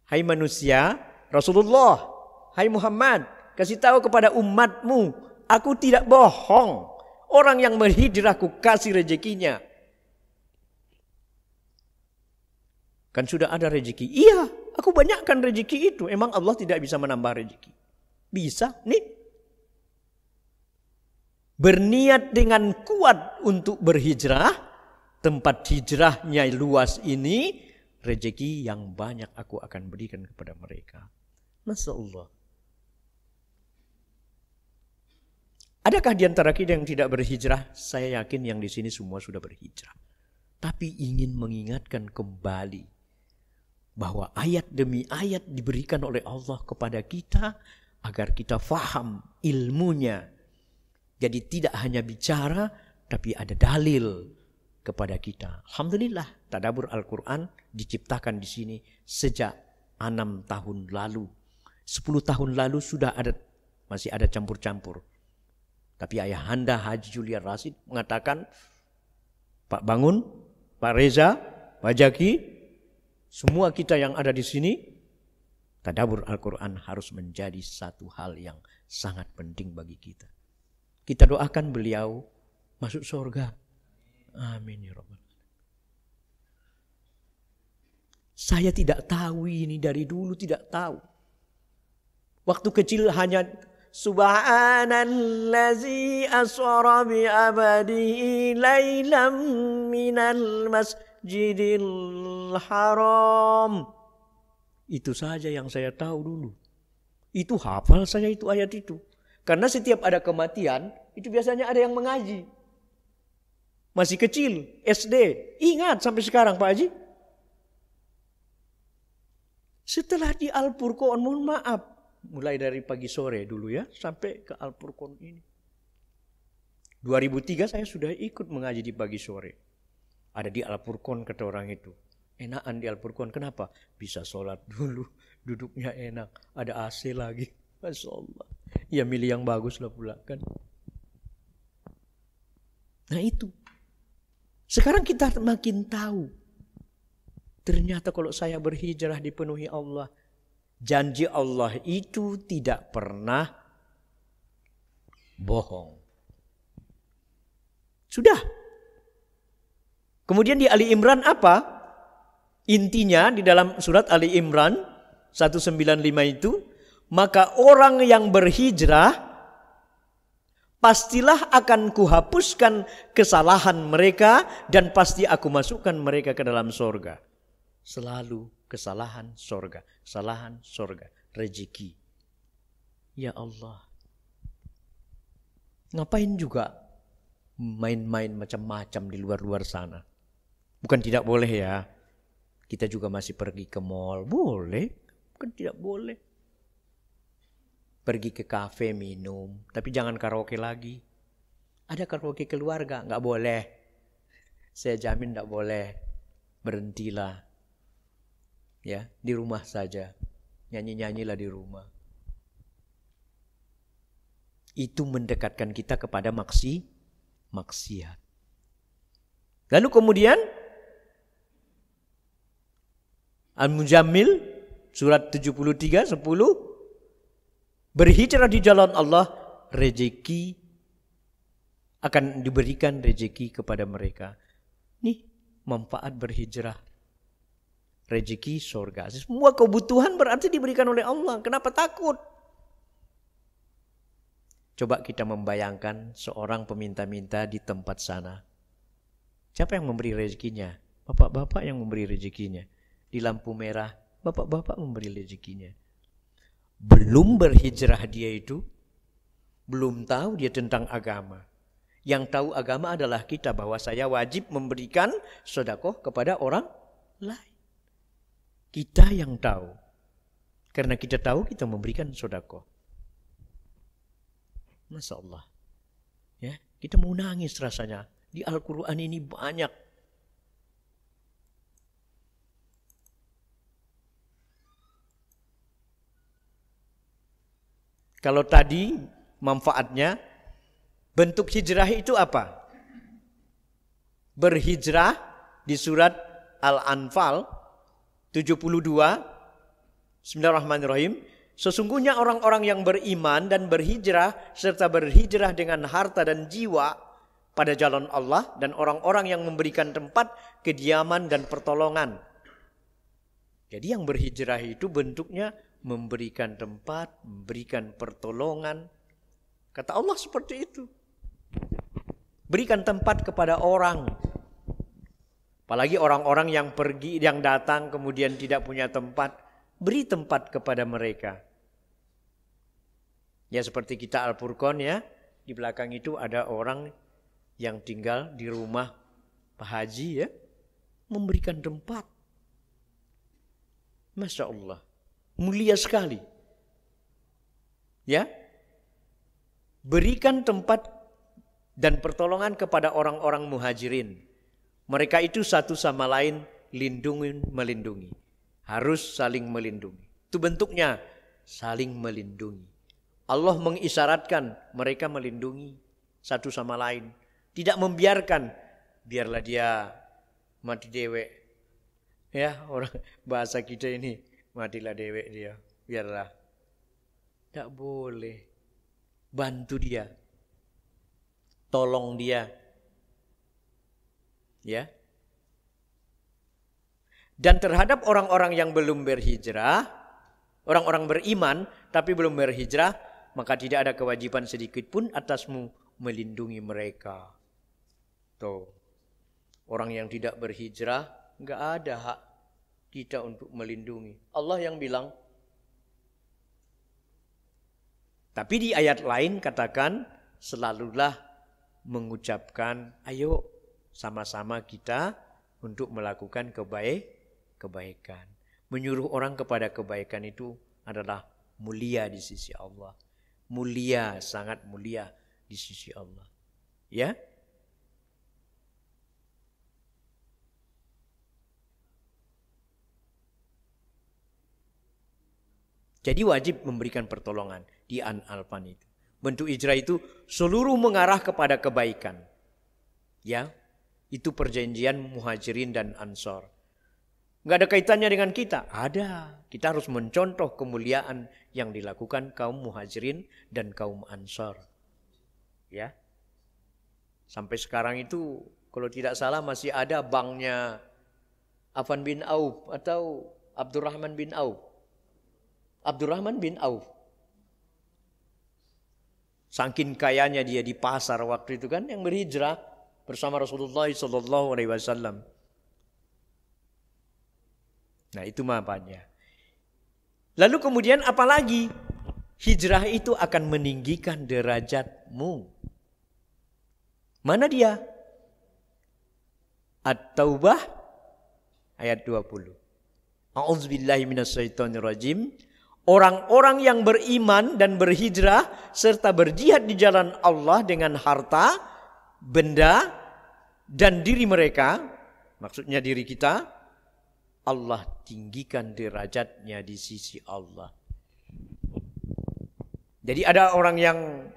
Hai manusia, Rasulullah, hai Muhammad, kasih tahu kepada umatmu, aku tidak bohong. Orang yang berhijrah aku kasih rezekinya. Kan sudah ada rezeki. Iya, aku banyakkan rezeki itu. Emang Allah tidak bisa menambah rezeki? Bisa, nih. Berniat dengan kuat untuk berhijrah, tempat hijrahnya luas ini, rezeki yang banyak aku akan berikan kepada mereka. Masya Allah. Adakah di antara kita yang tidak berhijrah? Saya yakin yang di sini semua sudah berhijrah. Tapi ingin mengingatkan kembali bahwa ayat demi ayat diberikan oleh Allah kepada kita agar kita faham ilmunya. Jadi tidak hanya bicara tapi ada dalil kepada kita. Alhamdulillah, tadabbur Al-Quran diciptakan di sini sejak 6 tahun lalu. 10 tahun lalu sudah ada, masih ada campur-campur. Tapi ayahanda Haji Julian Rasid mengatakan, Pak Bangun, Pak Reza, Pak Jaki, semua kita yang ada di sini, tadabbur Al-Quran harus menjadi satu hal yang sangat penting bagi kita. Kita doakan beliau masuk surga. Amin ya Rabbal alamin. Saya tidak tahu ini dari dulu, tidak tahu. Waktu kecil hanya Subhanallazi asra bi abadihi lailam minal masjidil haram. Itu saja yang saya tahu dulu. Itu hafal saya itu ayat itu. Karena setiap ada kematian, itu biasanya ada yang mengaji. Masih kecil, SD. Ingat sampai sekarang Pak Haji. Setelah di Al-Furqan, mohon maaf. Mulai dari pagi sore dulu ya, sampai ke Al-Furqan ini. 2003 saya sudah ikut mengaji di pagi sore. Ada di Al-Furqan kata orang itu. Enakan di Al-Furqan, kenapa? Bisa sholat dulu, duduknya enak, ada AC lagi. Masya Allah. Ya milih yang bagus lah pula kan. Nah itu. Sekarang kita makin tahu. Ternyata kalau saya berhijrah dipenuhi Allah. Janji Allah itu tidak pernah bohong. Sudah. Kemudian di Ali Imran apa? Intinya di dalam surat Ali Imran 195 itu, maka orang yang berhijrah pastilah akan kuhapuskan kesalahan mereka dan pasti aku masukkan mereka ke dalam sorga. Selalu kesalahan sorga, kesalahan sorga, rezeki. Ya Allah. Ngapain juga main-main macam-macam di luar-luar sana? Bukan tidak boleh ya. Kita juga masih pergi ke mall. Boleh. Bukan tidak boleh. Pergi ke kafe minum. Tapi jangan karaoke lagi. Ada karaoke keluarga. Nggak boleh. Saya jamin nggak boleh. Berhentilah. Ya, di rumah saja. Nyanyi-nyanyilah di rumah. Itu mendekatkan kita kepada maksiat. Lalu kemudian Al-Mujammil surat 73:10, berhijrah di jalan Allah, rezeki akan diberikan rezeki kepada mereka. Nih manfaat berhijrah. Rezeki surga. Semua kebutuhan berarti diberikan oleh Allah. Kenapa takut? Coba kita membayangkan seorang peminta-minta di tempat sana. Siapa yang memberi rezekinya? Bapak-bapak yang memberi rezekinya. Di lampu merah, bapak-bapak memberi rezekinya. Belum berhijrah dia itu, belum tahu dia tentang agama. Yang tahu agama adalah kita, bahwa saya wajib memberikan sedekah kepada orang lain. Kita yang tahu. Karena kita tahu, kita memberikan sedekah. Masya Allah. Ya, kita mau nangis rasanya. Di Al-Quran ini banyak. Kalau tadi manfaatnya, bentuk hijrah itu apa? Berhijrah di surat Al-Anfal 72. Bismillahirrahmanirrahim. Sesungguhnya orang-orang yang beriman dan berhijrah serta berhijrah dengan harta dan jiwa pada jalan Allah, dan orang-orang yang memberikan tempat kediaman dan pertolongan. Jadi yang berhijrah itu bentuknya memberikan tempat, memberikan pertolongan. Kata Allah seperti itu. Berikan tempat kepada orang. Apalagi orang-orang yang pergi, yang datang kemudian tidak punya tempat, beri tempat kepada mereka. Ya seperti kita Al-Furqan ya, di belakang itu ada orang yang tinggal di rumah Pak Haji ya, memberikan tempat. Masya Allah, mulia sekali. Ya, berikan tempat dan pertolongan kepada orang-orang muhajirin. Mereka itu satu sama lain melindungi. Harus saling melindungi. Itu bentuknya saling melindungi. Allah mengisyaratkan mereka melindungi satu sama lain. Tidak membiarkan, biarlah dia mati dewek. Ya, orang bahasa kita ini, matilah dewek dia, biarlah. Tidak boleh. Bantu dia. Tolong dia. Ya. Dan terhadap orang-orang yang belum berhijrah, orang-orang beriman tapi belum berhijrah, maka tidak ada kewajiban sedikit pun atasmu melindungi mereka. Tuh. Orang yang tidak berhijrah, enggak ada hak kita untuk melindungi. Allah yang bilang. Tapi di ayat lain katakan, selalulah mengucapkan, ayo sama-sama kita untuk melakukan kebaikan. Menyuruh orang kepada kebaikan itu adalah mulia di sisi Allah. Mulia, sangat mulia di sisi Allah. Ya. Jadi wajib memberikan pertolongan di An-Alfan itu. Bentuk hijrah itu seluruh mengarah kepada kebaikan. Ya, itu perjanjian Muhajirin dan Ansor. Nggak ada kaitannya dengan kita. Ada. Kita harus mencontoh kemuliaan yang dilakukan kaum Muhajirin dan kaum Ansor. Ya. Sampai sekarang itu kalau tidak salah masih ada banknya Affan bin Auf atau Abdurrahman bin Auf. Abdurrahman bin Auf. Saking kayanya dia di pasar waktu itu kan yang berhijrah bersama Rasulullah SAW. Nah itu makanya. Lalu kemudian apalagi? Hijrah itu akan meninggikan derajatmu. Mana dia? At-Taubah ayat 20. A'udzubillahi minasyaitonirrajim. Orang-orang yang beriman dan berhijrah serta berjihad di jalan Allah dengan harta, benda, dan diri mereka, maksudnya diri kita, Allah tinggikan derajatnya di sisi Allah. Jadi ada orang yang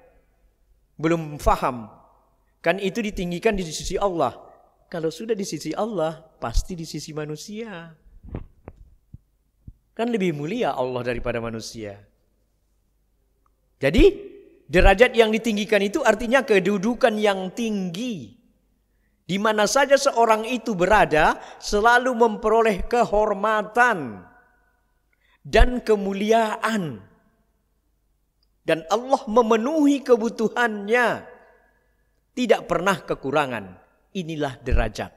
belum faham, kan itu ditinggikan di sisi Allah. Kalau sudah di sisi Allah, pasti di sisi manusia. Kan lebih mulia Allah daripada manusia. Jadi derajat yang ditinggikan itu artinya kedudukan yang tinggi. Di mana saja seorang itu berada selalu memperoleh kehormatan dan kemuliaan. Dan Allah memenuhi kebutuhannya. Tidak pernah kekurangan. Inilah derajat.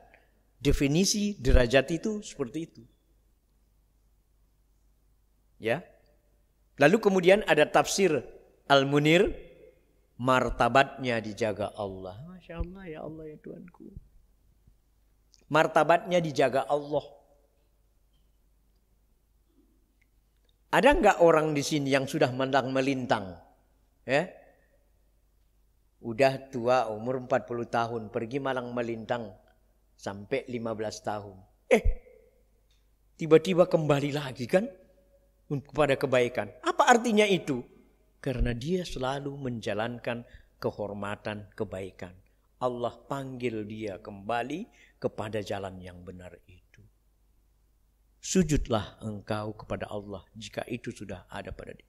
Definisi derajat itu seperti itu. Ya. Lalu kemudian ada tafsir Al-Munir, martabatnya dijaga Allah. Masya Allah, ya Allah ya Tuhanku. Martabatnya dijaga Allah. Ada enggak orang di sini yang sudah melintang? Ya? Udah tua umur 40 tahun, pergi malang melintang sampai 15 tahun. Tiba-tiba kembali lagi kan? Kepada kebaikan. Apa artinya itu? Karena dia selalu menjalankan kehormatan kebaikan. Allah panggil dia kembali kepada jalan yang benar itu. Sujudlah engkau kepada Allah jika itu sudah ada pada dia.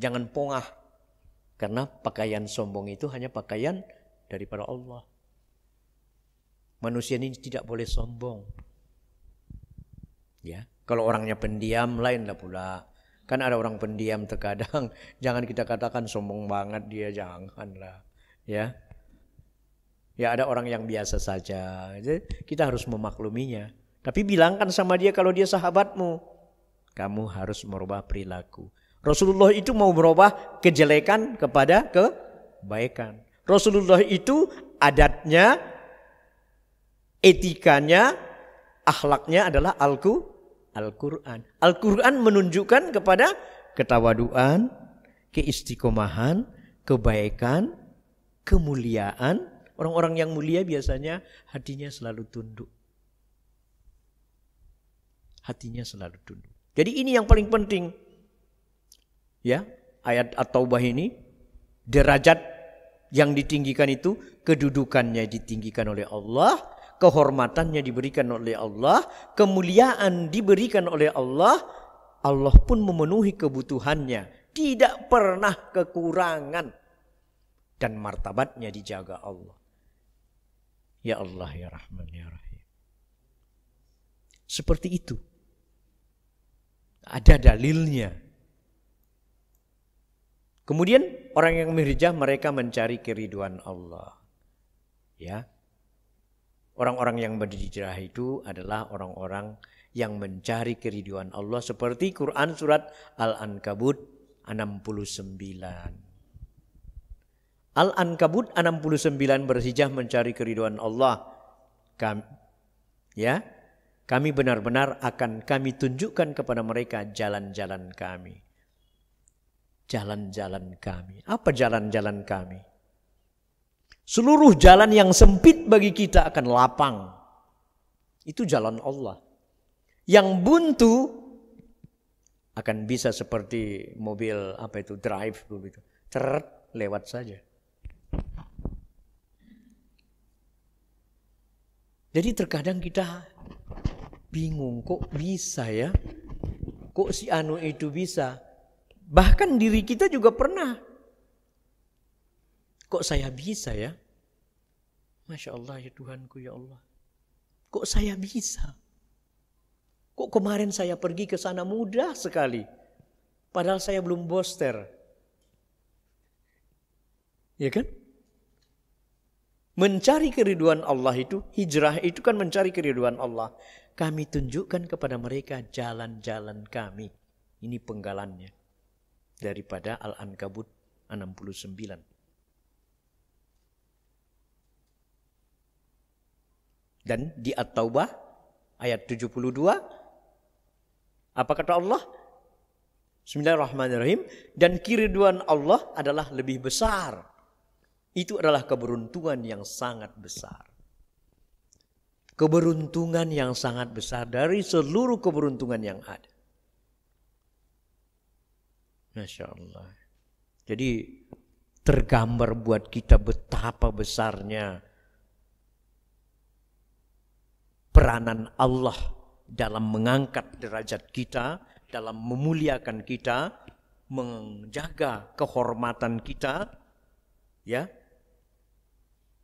Jangan pongah. Karena pakaian sombong itu hanya pakaian daripada Allah. Manusia ini tidak boleh sombong. Ya. Kalau orangnya pendiam lainlah pula. Kan ada orang pendiam terkadang jangan kita katakan sombong banget dia, janganlah. Ya. Ya ada orang yang biasa saja. Jadi kita harus memakluminya. Tapi bilangkan sama dia kalau dia sahabatmu, kamu harus merubah perilaku. Rasulullah itu mau merubah kejelekan kepada kebaikan. Rasulullah itu adatnya, etikanya, akhlaknya adalah Al-Quran. Al-Quran menunjukkan kepada ketawaduan, keistiqomahan, kebaikan, kemuliaan. Orang-orang yang mulia biasanya hatinya selalu tunduk. Hatinya selalu tunduk. Jadi ini yang paling penting. Ya, ayat At-Taubah ini, derajat yang ditinggikan itu, kedudukannya ditinggikan oleh Allah, kehormatannya diberikan oleh Allah, kemuliaan diberikan oleh Allah, Allah pun memenuhi kebutuhannya, tidak pernah kekurangan, dan martabatnya dijaga Allah. Ya Allah ya Rahman ya Rahim. Seperti itu. Ada dalilnya. Kemudian orang yang berhijrah mereka mencari keriduan Allah. Ya. Orang-orang yang berhijrah itu adalah orang-orang yang mencari keriduan Allah seperti Quran surat Al-Ankabut 69. Al-Ankabut 69 berhijrah mencari keriduan Allah. Kami benar-benar akan kami tunjukkan kepada mereka jalan-jalan kami. Jalan-jalan kami. Apa jalan-jalan kami? Seluruh jalan yang sempit bagi kita akan lapang. Itu jalan Allah. Yang buntu akan bisa seperti mobil drive begitu. Ceret, lewat saja. Jadi terkadang kita bingung, kok bisa ya? Kok si anu itu bisa? Bahkan diri kita juga pernah. Kok saya bisa ya? Masya Allah ya Tuhanku ya Allah. Kok saya bisa? Kok kemarin saya pergi ke sana mudah sekali. Padahal saya belum booster. Ya kan? Mencari keriduan Allah itu, hijrah itu kan mencari keriduan Allah. Kami tunjukkan kepada mereka jalan-jalan kami. Ini penggalannya. Daripada Al-Ankabut 69. Dan di At-Taubah ayat 72. Apa kata Allah? Bismillahirrahmanirrahim. Dan keriduan Allah adalah lebih besar. Itu adalah keberuntungan yang sangat besar. Keberuntungan yang sangat besar dari seluruh keberuntungan yang ada. Masya Allah. Jadi tergambar buat kita betapa besarnya peranan Allah dalam mengangkat derajat kita, dalam memuliakan kita, menjaga kehormatan kita, ya.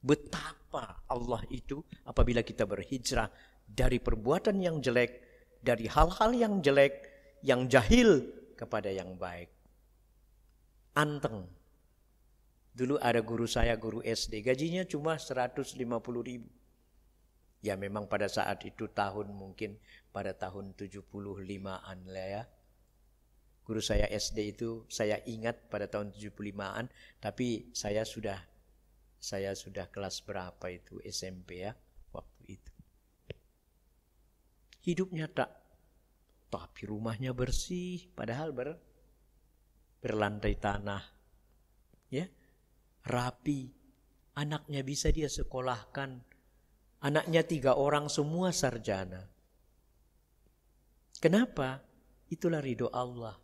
Betapa Allah itu apabila kita berhijrah dari perbuatan yang jelek, dari hal-hal yang jelek, yang jahil kepada yang baik. Anteng. Dulu ada guru saya, guru SD, gajinya cuma 150.000. Ya memang pada saat itu mungkin pada tahun 75-an lah ya. Guru saya SD itu saya ingat pada tahun 75-an. Tapi saya sudah kelas berapa itu SMP ya waktu itu. Hidupnya tapi rumahnya bersih padahal berlantai tanah. Ya, rapi. Anaknya bisa dia sekolahkan. Anaknya 3 orang semua sarjana. Kenapa? Itulah ridho Allah.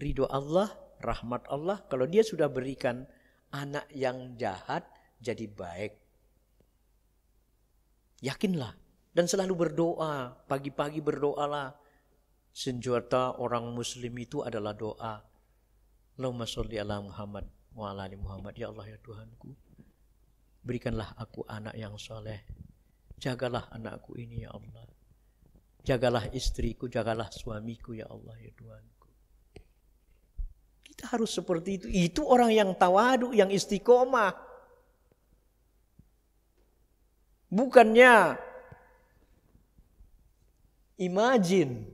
Ridho Allah, rahmat Allah. Kalau dia sudah berikan anak yang jahat jadi baik. Yakinlah. Dan selalu berdoa. Pagi-pagi berdoalah. Senjata orang muslim itu adalah doa. Allahumma sholli ala Muhammad wa ala ali Muhammad. Ya Allah ya Tuhanku. Berikanlah aku anak yang soleh. Jagalah anakku ini ya Allah. Jagalah istriku, jagalah suamiku ya Allah ya Tuhanku. Kita harus seperti itu. Itu orang yang tawadu, yang istiqomah. Bukannya imagine.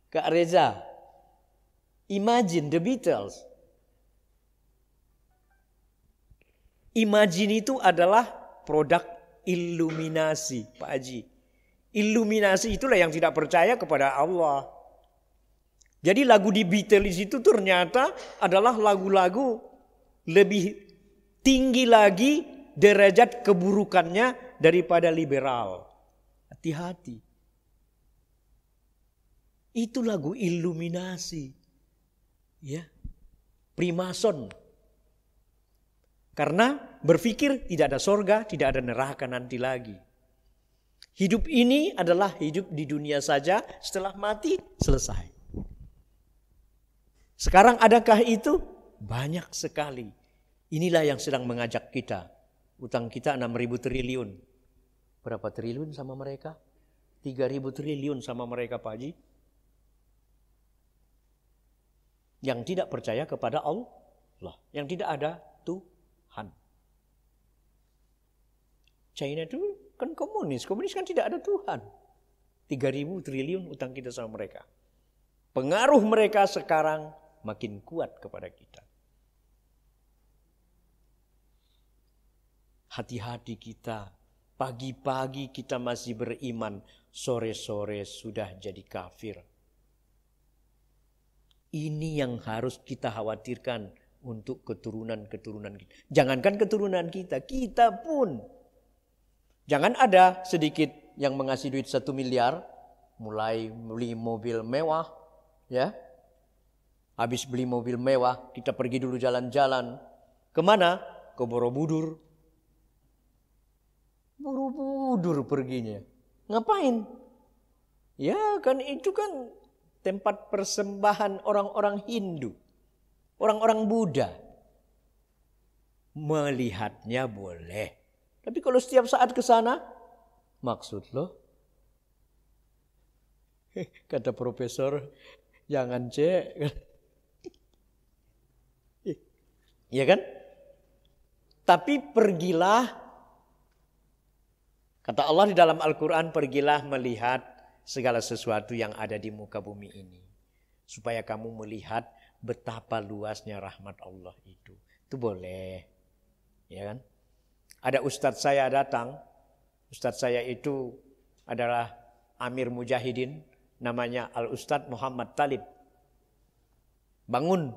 Kak Reza, imagine the Beatles. Imagine itu adalah produk iluminasi, Pak Haji. Iluminasi itulah yang tidak percaya kepada Allah. Jadi lagu di Beatles itu ternyata adalah lagu-lagu lebih tinggi lagi derajat keburukannya daripada liberal. Hati-hati. Itu lagu iluminasi. Ya. Primason. Karena berpikir tidak ada sorga, tidak ada neraka nanti lagi. Hidup ini adalah hidup di dunia saja, setelah mati selesai. Sekarang adakah itu? Banyak sekali. Inilah yang sedang mengajak kita. Utang kita 6.000 triliun. Berapa triliun sama mereka? 3.000 triliun sama mereka Pak Haji. Yang tidak percaya kepada Allah. Yang tidak ada Tuhan. China itu kan komunis. Komunis kan tidak ada Tuhan. 3.000 triliun utang kita sama mereka. Pengaruh mereka sekarang makin kuat kepada kita. Hati-hati kita. Pagi-pagi kita masih beriman. Sore-sore sudah jadi kafir. Ini yang harus kita khawatirkan. untuk keturunan-keturunan kita. Jangankan keturunan kita, kita pun. Jangan ada sedikit yang mengasih duit 1 miliar, mulai beli mobil mewah, ya. Habis beli mobil mewah, kita pergi dulu jalan-jalan. Kemana? Ke Borobudur. Borobudur perginya. Ngapain? Ya kan itu kan tempat persembahan orang-orang Hindu. Orang-orang Buddha. Melihatnya boleh. Tapi kalau setiap saat ke sana, maksud lo? Kata profesor, jangan cek. Iya kan? Tapi pergilah, kata Allah di dalam Al-Quran, pergilah melihat segala sesuatu yang ada di muka bumi ini. Supaya kamu melihat betapa luasnya rahmat Allah itu. Itu boleh. Ya kan? Ada ustadz saya datang. Ustadz saya itu adalah Amir Mujahidin. Namanya Al-Ustadz Muhammad Talib. Bangun.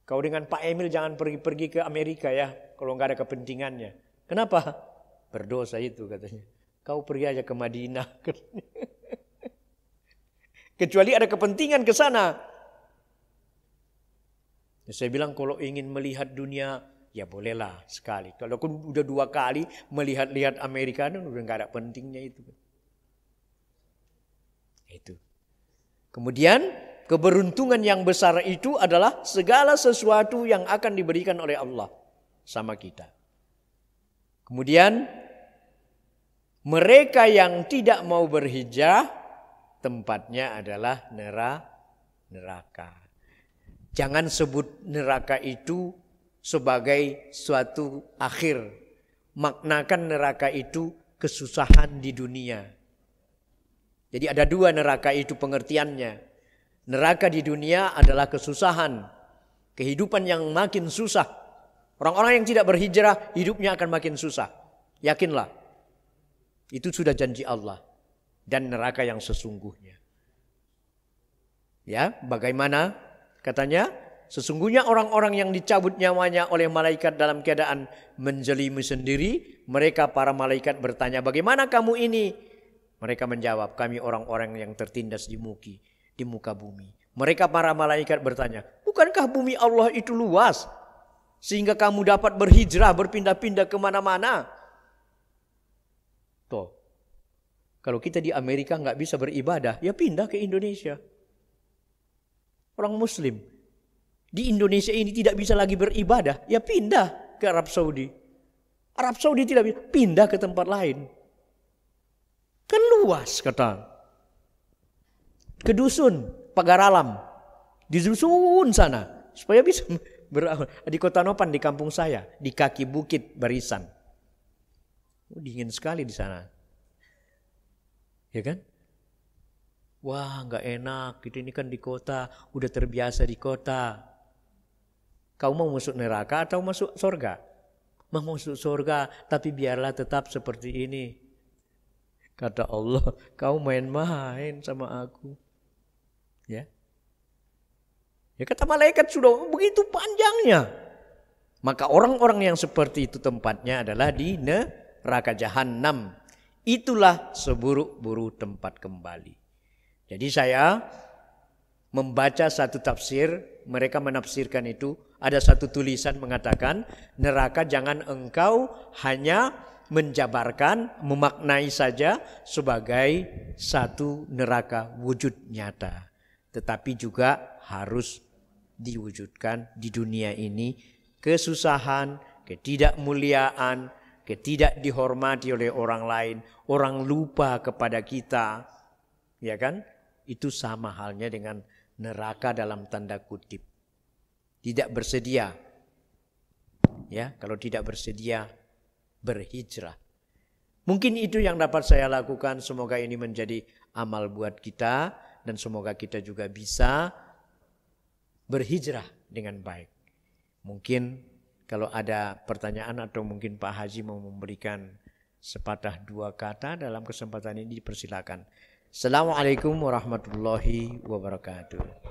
Kau dengan Pak Emil jangan pergi-pergi ke Amerika ya. Kalau nggak ada kepentingannya. Kenapa? Berdosa itu katanya. Kau pergi aja ke Madinah. Kecuali ada kepentingan ke sana. Ya, saya bilang kalau ingin melihat dunia, ya bolehlah sekali. Kalau udah 2 kali melihat-lihat Amerika, udah nggak ada pentingnya itu. Itu. Kemudian keberuntungan yang besar itu adalah segala sesuatu yang akan diberikan oleh Allah sama kita. Kemudian mereka yang tidak mau berhijrah, tempatnya adalah neraka. Jangan sebut neraka itu sebagai suatu akhir. Maknakan neraka itu kesusahan di dunia. Jadi ada 2 neraka itu pengertiannya. Neraka di dunia adalah kesusahan. Kehidupan yang makin susah. Orang-orang yang tidak berhijrah hidupnya akan makin susah. Yakinlah. Itu sudah janji Allah. Dan neraka yang sesungguhnya. Ya, bagaimana? Katanya, sesungguhnya orang-orang yang dicabut nyawanya oleh malaikat dalam keadaan menjelimi sendiri. Mereka para malaikat bertanya, bagaimana kamu ini? Mereka menjawab, kami orang-orang yang tertindas di muka bumi. Mereka para malaikat bertanya, bukankah bumi Allah itu luas? Sehingga kamu dapat berhijrah, berpindah-pindah kemana-mana. Tuh, kalau kita di Amerika nggak bisa beribadah, ya pindah ke Indonesia. Orang Muslim di Indonesia ini tidak bisa lagi beribadah, ya pindah ke Arab Saudi. Arab Saudi tidak bisa, pindah ke tempat lain. Kan luas kata. Ke dusun, pagar alam. Di dusun sana. Supaya bisa di Kota Nopan, di kampung saya. Di kaki bukit Barisan. Dingin sekali di sana. Ya kan? Wah gak enak, kita ini kan di kota, udah terbiasa di kota. Kau mau masuk neraka atau masuk surga? Mau masuk surga, tapi biarlah tetap seperti ini. Kata Allah, kau main-main sama aku. Ya, ya kata malaikat sudah begitu panjangnya. Maka orang-orang yang seperti itu tempatnya adalah di neraka jahanam. Itulah seburuk-buruk tempat kembali. Jadi saya membaca satu tafsir, mereka menafsirkan itu, ada satu tulisan mengatakan neraka jangan engkau hanya menjabarkan, memaknai saja sebagai satu neraka wujud nyata. Tetapi juga harus diwujudkan di dunia ini kesusahan, ketidakmuliaan, ketidakdihormati oleh orang lain, orang lupa kepada kita, ya kan? Itu sama halnya dengan neraka dalam tanda kutip. Tidak bersedia. Ya, kalau tidak bersedia berhijrah. Mungkin itu yang dapat saya lakukan. Semoga ini menjadi amal buat kita dan semoga kita juga bisa berhijrah dengan baik. Mungkin kalau ada pertanyaan atau mungkin Pak Haji mau memberikan sepatah 2 kata dalam kesempatan ini dipersilakan. Assalamualaikum warahmatullahi wabarakatuh.